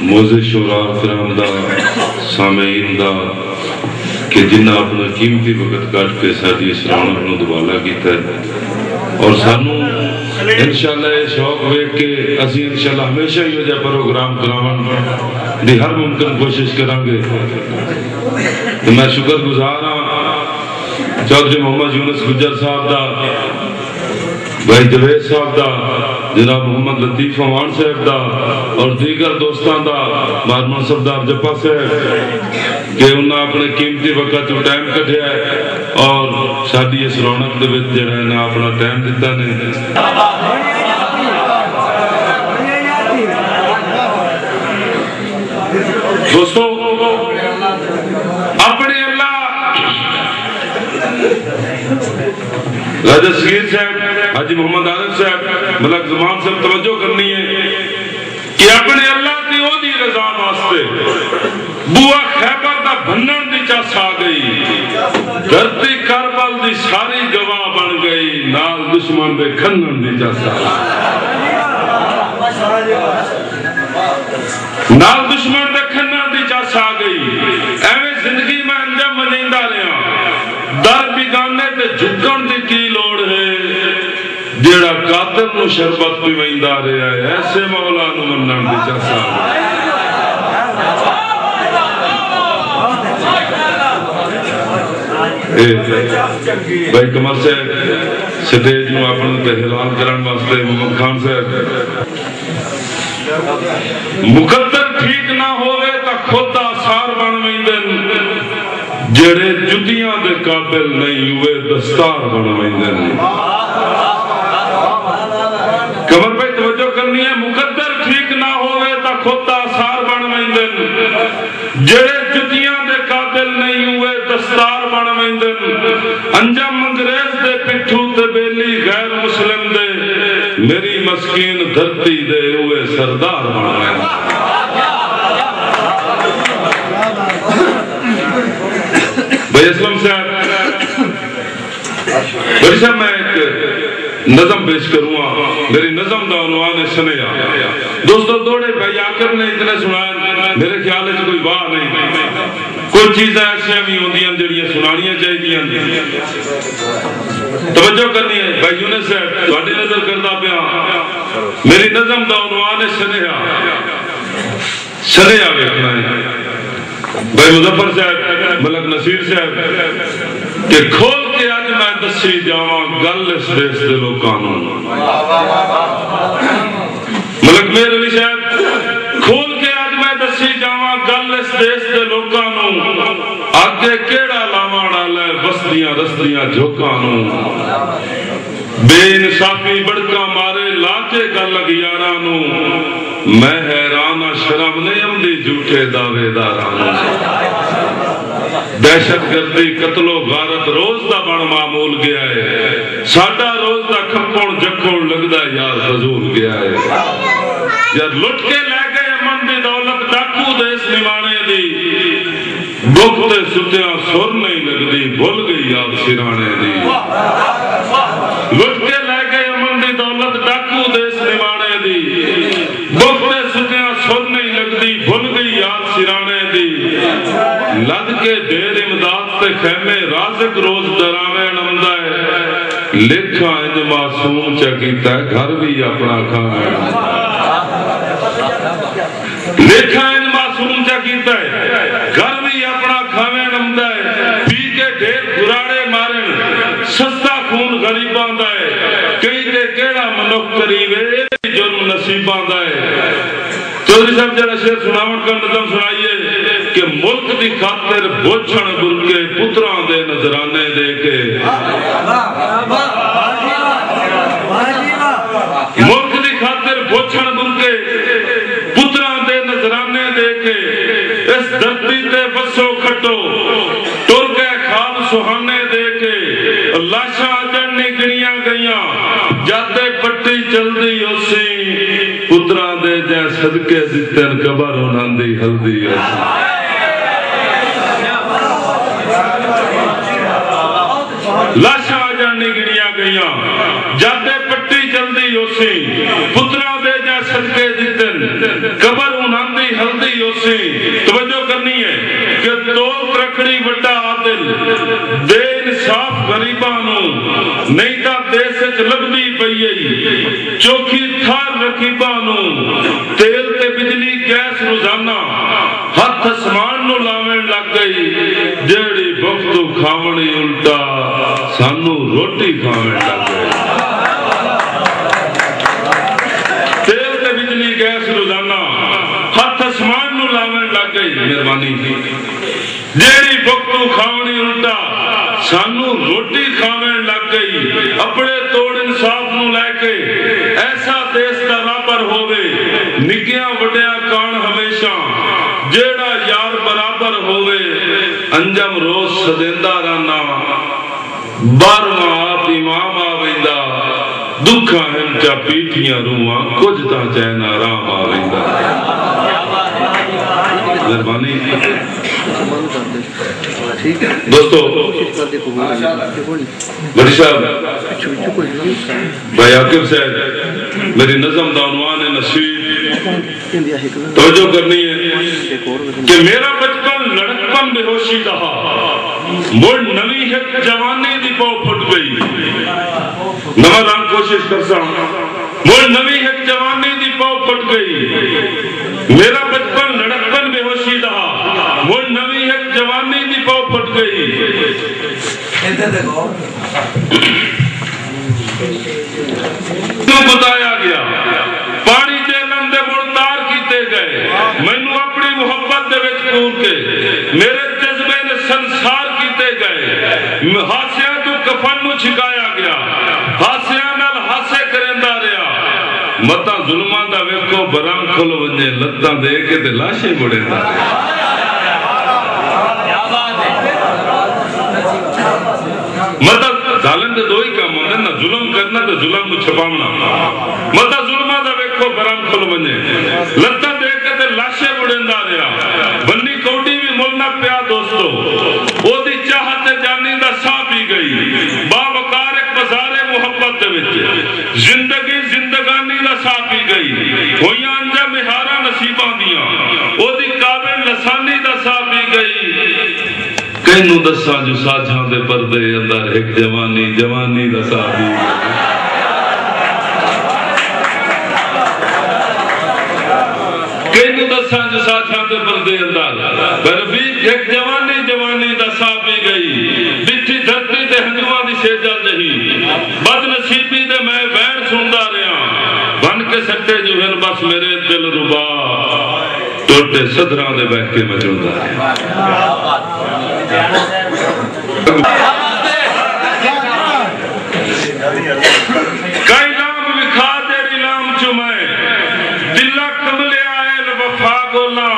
موزے شورا کرام دا سامعین دا کہ جنہاں اپنا قیمتی وقت کٹ کے ساری اس رونق نو دوبالا کیتا ہے اور سانو انشاءاللہ یہ شوق ویک کے اسی انشاءاللہ ہمیشہ ہی وجہ پروگرام کراون دی ہر ممکن کوشش کرانگے. تو میں شکر گزار ہاں چودھری محمد یونس گجر صاحب دا، بھائی جوید صاحب دا، جناب محمد لطیف فوان صاحب دا اور دیگر دوستان دا، مارمن سردار جپا صاحب کہ انہاں اپنے قیمتی وقت جو ٹائم کٹھیا ہے اور ساڈی اس رونق دے وچ جڑا ہے نا اپنا ٹائم دیتا نے. دوستو اپنے اللہ راجہ سگیر صاحب، حاجی محمد عارف صاحب، ملک زمان صاحب توجہ کرنی ہے کہ اپنے اللہ کی او دی رضا واسطے بوا خیبر دا بھنن دی چاس آ گئی، دھرتی کربل دی ساری گواہ بن گئی، نال دشمن دے کھنن دی چاس آ گئی، نال دشمن دے کھنن دی چاس آ گئی. ایویں زندگی میں انجام منیندہ رہا، در بگانے تے جھکن دی کی لوڑ ہے، جیڑا قاتل نو شربت پیویندہ رہا ہے، ایسے مولا نو منن دی چاس آ گئی. بھائی کمر صاحب سٹیج نو اپنے تحران کرن واسطے محمد خان صاحب. مقدر ٹھیک نہ ہوئے تا خود آثار بن ویندن، جڑے جدیاں دے قابل نہیں ہوئے دستار بن ویندن. کمر پہ توجہ کرنی ہے، مقدر ٹھیک نہ ہوئے تا خود آثار بن ویندن، جڑے جدیاں دے قابل نہیں ہوئے دستار بن ویندن. انجام انگریز دے پٹھو تے بیلی غیر مسلم دے، میری مسکین دھرتی دے ہوئے سردار بن ویندن. بھائی اسلام صاحب بھائی صاحب میں ایک نظم پیش کروں گا. میری نظم دا عنوان ہے سنیا. دوستو دوڑے بھائی آخر نے اتنے سنائے، میرے خیال ہے کوئی واہ نہیں، کوئی چیزیں ایسے بھی ہوندی ہیں جڑیاں سنانیاں چاہیے. توجہ کرنی ہے بھائی یونس صاحب، تہاڈی نظر کردا پیا. میری نظم دا عنوان ہے سنیا. سنیا ویکھنا ہے بھائی مظفر صاحب، ملک نصیر صاحب کہ کھول کے اج میں دسی جاواں گل اس دیس دے لوکاں نوں. ملک میر علی صاحب کھول کے اج میں دسی جاواں گل اس دیس دے لوکاں نوں، اگے کیڑا لاواں ڈالا ہے بستیاں رستیاں جھوکاں نوں. بے انصافی بڑکا مارے لا کے گل اگیاراں نوں، میں حیران شرم نہیں آندی جھوٹے دعوے داراں نوں. دہشت گردی قتل و غارت روز دا بن معمول گیا ہے، ساڈا روز دا کھپڑ جکھڑ لگدا یار فضول گیا ہے. یار لٹ کے لے گئے امن دی دولت ڈاکو دے اس نمانے دی، بک تے ستیاں سر نہیں لگدی بھول گئی یاد سرانے دی. لٹ کے لے گئے امن دی دولت ڈاکو دے اس نمانے دی، بک تے ستیاں سر نہیں لگدی بھول گئی یاد سرانے دی. لد کے دیر امداد تے خیمے رازق روز ڈراوے نمدا ہے، لکھا انج معصوم چکیتا ہے گھر بھی اپنا کھانا. لکھا انج معصوم چکیتا ہے گھر بھی اپنا کھاوے نمدا ہے. پی کے ڈھیر گراڑے مارن سستا خون غریباں دا ہے، کئی تے کیڑا منک کریوے جرم نصیباں دا ہے. چودھری صاحب جڑا شعر سناون کا نظم سنائیے کہ ملک دی خاطر بوچھن برکے پتراں دے نظرانے دے کے، ملک دی خاطر بوچھن برکے پتراں دے نظرانے دے کے، اس دھرتی تے بسو کھٹو ٹر گئے خواب سہانے دے کے. لاشاں جڑنی گنیاں گئیاں جاتے پٹی چلدی اسی، پتراں دے جے صدقے دتن قبر انہاں دی ہلدی اسی. لاشاں جڑنی گنیاں گئیاں جاتے پٹی چلدی اسی، پتراں دے جے صدقے دتن قبر کہ توک رکھڑی وڈا عادل دے انصاف غریبانو نہیں تا دیس وچ لبدی پئی چوکھی تھار رکیبانو تیل تے بجلی گیس روزانہ ہاتھ اسمان نو لاویں لگ گئی جیڑی بختو کھاونی الٹا سانو روٹی کھاویں لگ گئی تیل تے بجلی گیس روزانہ ہاتھ اسمان نو لاویں لگ گئی مہربانی جیڑی بختو کھاونی الٹا سانو روٹی کھاویں لگ گئی اپنے توڑ انصاف نو لے کے ایسا دیس دا رابر ہووے نکیاں وڈیاں کان ہمیشہ جیڑا یار برابر ہووے انجم روز سدیندہ رانا بارواں آپ امام آویندہ دکھا ہم چا پیٹیاں رواں کچھ تا چین آرام آویندہ مہربانی دوستو بڑی صاحب بھائی عاقب صاحب میری نظم دا عنوان ہے نصیب توجہ کرنی ہے کہ میرا بچپن لڑکپن بے ہوشی رہا مڑ نوی ہے جوانی دی پاؤ پھٹ گئی نمہ رام کوشش کرسا مڑ نوی ہے جوانی دی پاؤ پھٹ گئی میرا بچپن لڑکپن بے ہوشی رہا مڑ نوی ہے جوانی دی پاؤ پھٹ گئی تو بتایا گیا پانی جیلن دے مڑتار کیتے گئے مینو اپنی محبت دے وچ پور کے میرے جذبے نے سنسار کیتے گئے ہاسیاں تو کفن نو چھکایا گیا ہاسیاں نال ہاسے کرندہ رہا متا ظلمان دا ویکھو برام کھلو ونجے لتاں دے کے تے لاشے بڑے دا مطلب ظالم دے دو ہی کام ہوندے نہ ظلم کرنا تے ظلم کو چھپاونا مطلب ظلمہ دا ویکھو برام کھل ونجے لتاں دے کے تے لاشے بڑیندا رہا بنی کوٹی بھی ملنا پیا دوستو او دی چاہت جانی دا سا پی گئی باوقار ایک بازار محبت دے وچ زندگی زندگانی دا سا پی گئی ہویاں انجا مہارا نصیباں دیاں او دی قابل لسانی دا سا پی گئی کینو دساں جو ساجھاں دے پردے اندر ایک جوانی دا سا پی گئی کینو دساں جو ساجھاں دے پردے اندر برفیق ایک جوانی دا سا پی گئی بٹھی دھرتی دے ہنجواں دی سیجل جہی بد نصیبی دے میں وین سندا رہا بن کے سکتے جو ہیں بس میرے دل ربا ٹوٹے صدراں دے بیٹھ کے مجھوندہ کئی لام وکھا تیری لام چمائے دلہ کملے آئے وفا گولا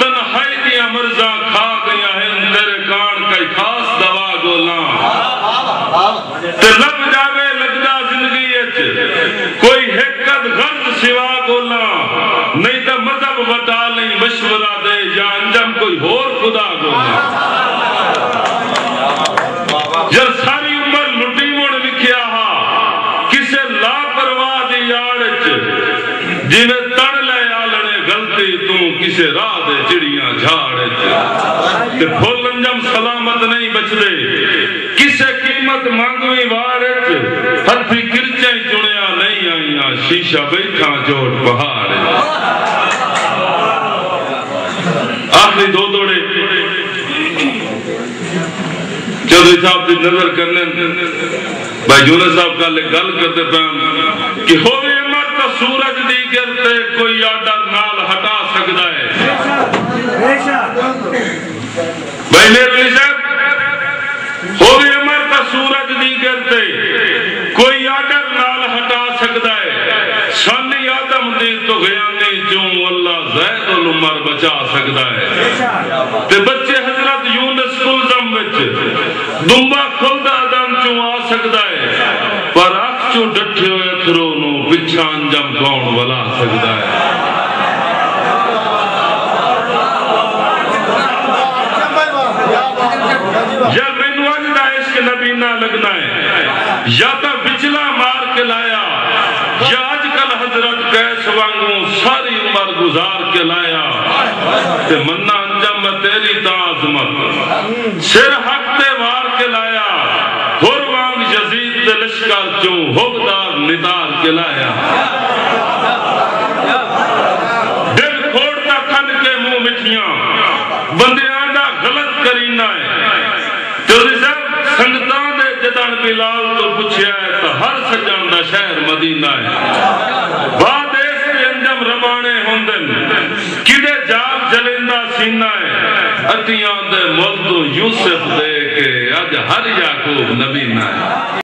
تنہائی دیا مرزا کھا گیا ہے تیرے کان کئی خاص دوا گولا تے لب جاوے لگدا زندگی اچ کوئی حقت غرض سوا گولا نہیں تا مذہب وٹا نہیں مشورہ دے یا انجم کوئی اور خدا گولا جب ساری عمر لٹی موڑ لکھیا ہا کسے لا پرواہ دی آڑچ جنہیں تڑ لے آلنے غلطی تو کسے راہ دے چڑیاں جھاڑچ تے پھول انجم سلامت نہیں بچ دے کسے قیمت مانگوی وارچ ہتھی گرچیں چڑیا نہیں آئیاں شیشہ بیٹھا جوڑ پہاڑ آخری دو دوڑے چودھری صاحب دی نظر کرنے بھائی یونس صاحب کا لے گل کرتے پہم کہ ہووے امت تا سورج دی گرتے کوئی آڈر نال ہٹا سکتا ہے بھائی میرے صاحب ہووے امت تا سورج دی گرتے کوئی آڈر نال ہٹا سکتا ہے سانی آدم دی تو غیانی چوں اللہ زید العمر بچا سکتا ہے تے بچے حضرت یونس کلزم وچ دنبا کھلدا دن چوں آ سکتا ہے پر اکھ چوں ڈٹھے ہوئے اتھروں نو پچھا انجم کون ولا سکتا ہے یا مینوں اج دا عشق نبی نہ لگنا ہے یا تا بچلا مار کے لایا یا اج کل حضرت کیس وانگوں ساری عمر گزار کے لایا تے منہ انجم میں تیری تا سلامت سر حق تے وار کے لایا ہور وانگ یزید دے لشکر چوں ہوگدار ندار کے لایا دل کھوڑتا کھن کے منہ مٹھیاں بندیاں دا غلط کرینا ہے تو سنگتان دے جدن بلال تو پوچھیا ہے تو ہر سجن دا شہر مدینہ ہے بعد اس کے انجم روانے ہوندن کدے جاب جلندہ سینہ ہے اتیاں دے ملدو یوسف دے کے اج ہر یعقوب نبی نہ ہے